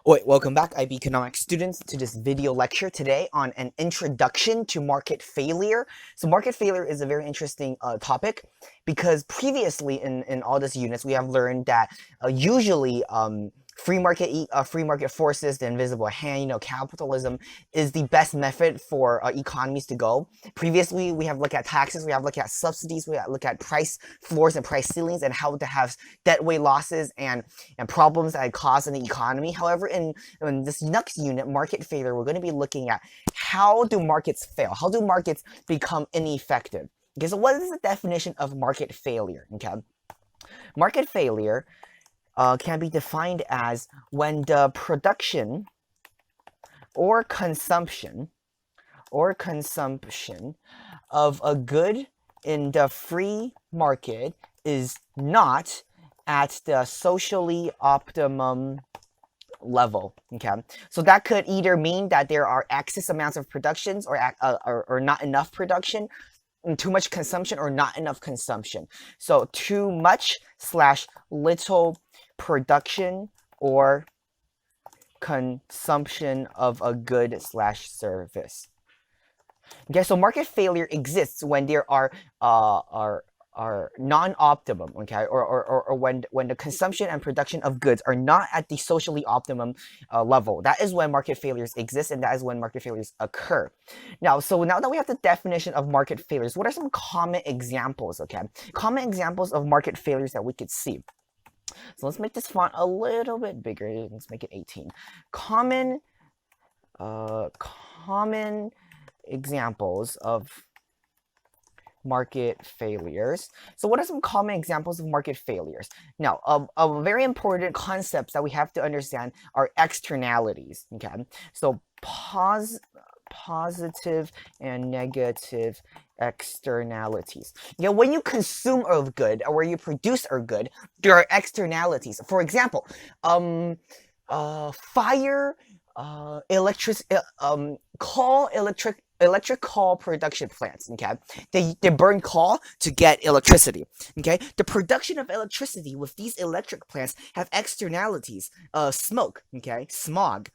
Alright, welcome back, IB Economics students, to this video lecture today on an introduction to market failure. So market failure is a very interesting topic because previously in all these units we have learned that usually free market forces, the invisible hand, capitalism is the best method for economies to go. Previously, we have looked at taxes, we have looked at subsidies, we have looked at price floors and price ceilings and how to have deadweight losses and problems that it caused in the economy. However, in this next unit, market failure, we're going to be looking at how do markets fail? How do markets become ineffective? Okay, so what is the definition of market failure? Okay, market failure can be defined as when the production or consumption of a good in the free market is not at the socially optimum level. Okay, so that could either mean that there are excess amounts of productions or not enough production, too much consumption or not enough consumption. So too much / little production or consumption of a good / service. Okay, so market failure exists when there are non-optimum, okay, or when the consumption and production of goods are not at the socially optimum level. That is when market failures exist, and that is when market failures occur. Now that we have the definition of market failures, what are some common examples? Okay, common examples of market failures that we could see. So let's make this font a little bit bigger. Let's make it 18. Common examples of market failures. So what are some common examples of market failures? Now, a very important concepts that we have to understand are externalities. Okay, so positive and negative externalities. Yeah, when you consume a good or where you produce a good, there are externalities. For example, fire, electric coal production plants. Okay, they burn coal to get electricity. Okay, the production of electricity with these electric plants have externalities. Smoke. Okay, smog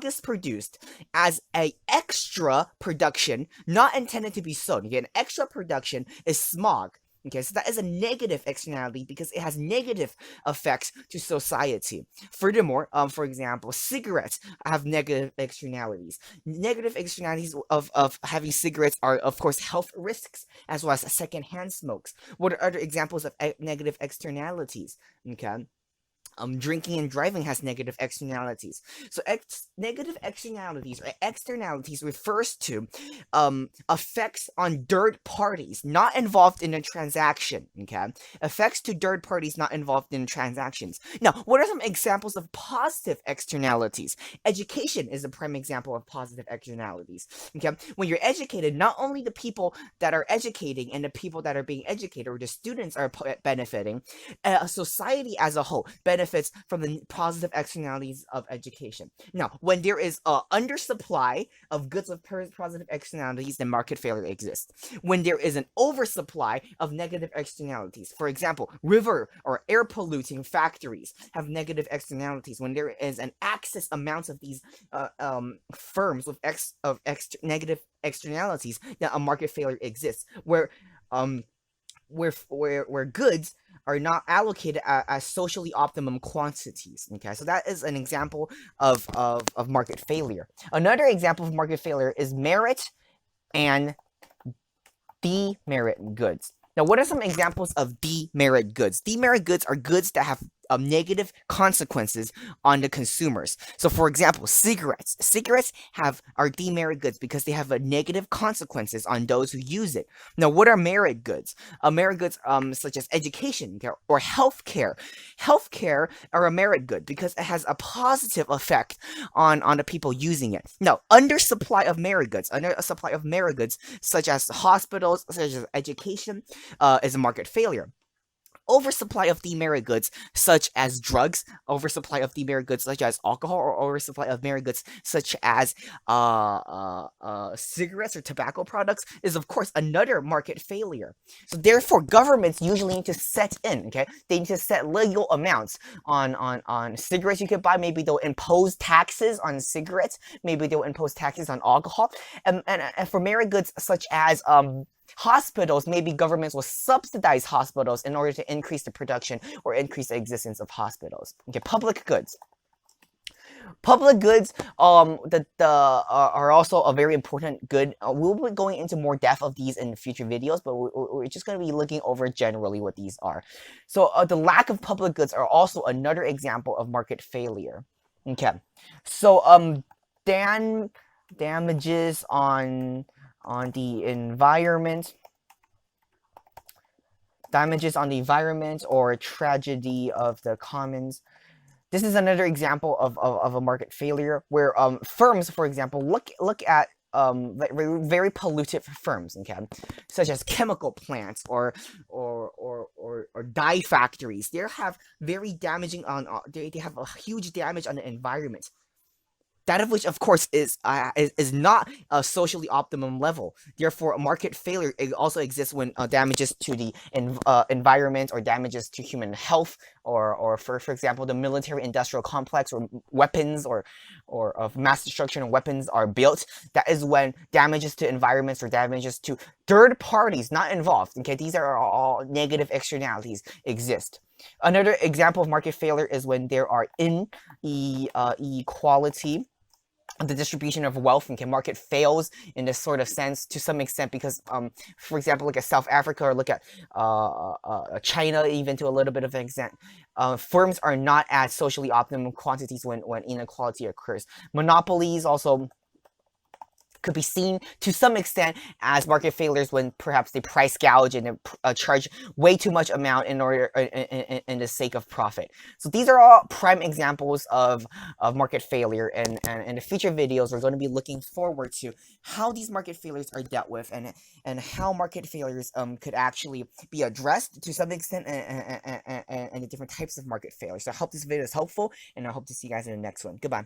is produced as a extra production, not intended to be sold. Okay, an extra production is smog. Okay, so that is a negative externality because it has negative effects to society. Furthermore, for example, cigarettes have negative externalities. Negative externalities of having cigarettes are, of course, health risks as well as secondhand smokes. What are other examples of negative externalities? Okay. Drinking and driving has negative externalities. So negative externalities or externalities refers to effects on third parties not involved in a transaction. Okay, effects to third parties not involved in transactions. Now, what are some examples of positive externalities? Education is a prime example of positive externalities. Okay, when you're educated, not only the people that are educating and the people that are being educated or the students are benefiting, society as a whole benefits from the positive externalities of education. Now, when there is a undersupply of goods with positive externalities, then market failure exists. When there is an oversupply of negative externalities, for example, river or air polluting factories have negative externalities. When there is an excess amount of these firms with negative externalities, then a market failure exists. Where goods are not allocated as socially optimum quantities. Okay, so that is an example of market failure. Another example of market failure is merit and demerit goods. Now, what are some examples of demerit goods? Demerit goods are goods that have negative consequences on the consumers. So, for example, cigarettes. Cigarettes are demerit goods because they have negative consequences on those who use it. Now, what are merit goods? Merit goods such as education or healthcare. Healthcare are a merit good because it has a positive effect on the people using it. Now, undersupply of merit goods, such as hospitals, such as education, is a market failure. oversupply of demerit goods such as drugs, oversupply of demerit goods such as alcohol, or oversupply of merit goods such as cigarettes or tobacco products is of course another market failure. So therefore, governments usually need to set in. Okay, they need to set legal amounts on cigarettes you could buy. Maybe they'll impose taxes on cigarettes. Maybe they'll impose taxes on alcohol. And for merit goods such as hospitals, maybe governments will subsidize hospitals in order to increase the production or increase the existence of hospitals. Okay, public goods. Public goods are also a very important good. We'll be going into more depth of these in future videos, but we're just going to be looking over generally what these are. So the lack of public goods are also another example of market failure. Okay, so damages on the environment, or tragedy of the commons. This is another example of a market failure where firms, for example, look at very polluted firms, okay, such as chemical plants or dye factories. They have very damaging on they have a huge damage on the environment. That of which, of course, is not a socially optimum level. Therefore, a market failure also exists when damages to the environment or damages to human health, or for example, the military-industrial complex, or weapons or of mass destruction of weapons are built. That is when damages to environments or damages to third parties not involved. Okay, these are all negative externalities exist. Another example of market failure is when there are inequality, the distribution of wealth. And market fails in this sort of sense to some extent because, for example, look at South Africa, or look at China, even to a little bit of an extent. Firms are not at socially optimum quantities when inequality occurs. Monopolies also could be seen to some extent as market failures when perhaps they price gouge and charge way too much amount in order in the sake of profit. So these are all prime examples of market failure, and in the future videos we're going to be looking forward to how these market failures are dealt with, and how market failures could actually be addressed to some extent, and the different types of market failures. So I hope this video is helpful, and I hope to see you guys in the next one. Goodbye.